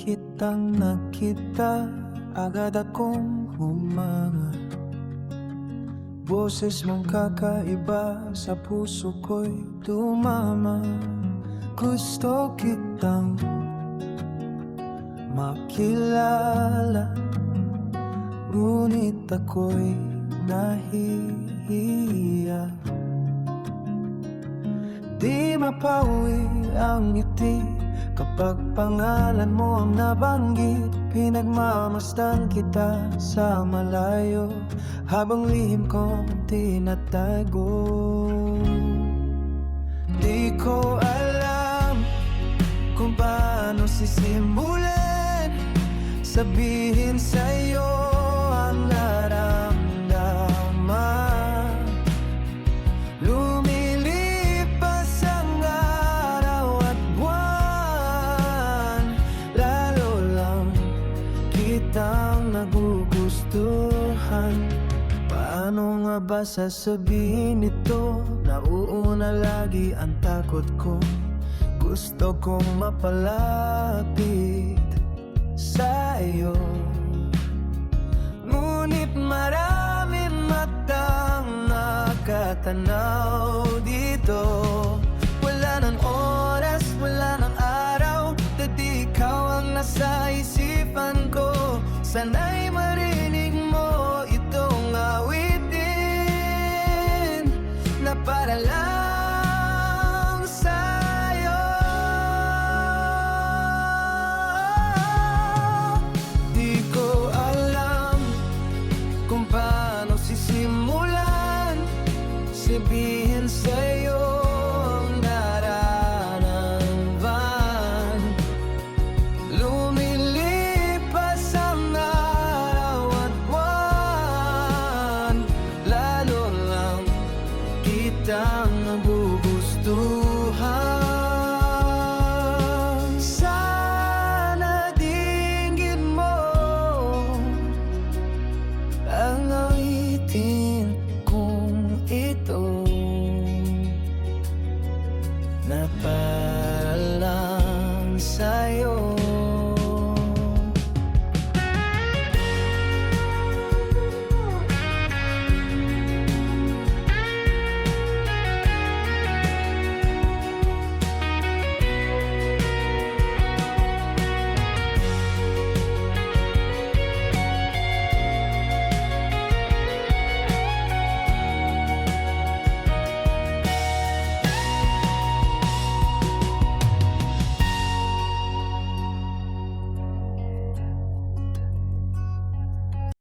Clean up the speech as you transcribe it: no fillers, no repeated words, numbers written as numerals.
kitang nakita, agad akong humanga. Boses mong kakaiba sa puso ko'y tumama. Gusto kitang makilala, ngunit ako'y nahihiya. Di mapawi ang ngiti kapag pangalan mo ang nabanggit. Pinagmamasdan kita sa malayo habang lihim kong tinatago. Di ko alam kung paano sisimulan sabihin sa'yo ang naramdaman. Lumilipas ang araw at buwan, lalo lang kitang nagugustuhan. Paano nga ba sasabihin ito? Nauuna lagi ang takot ko. Gusto kong mapalapit sa'yo, ngunit maraming matang nakatanaw dito. Wala ng oras, wala ng araw, dati ikaw ang nasa isipan ko. Sana'y marinig mo itong awitin na para lang sa'yo. Di ko alam kung paano sisimulan sabihin sa'yo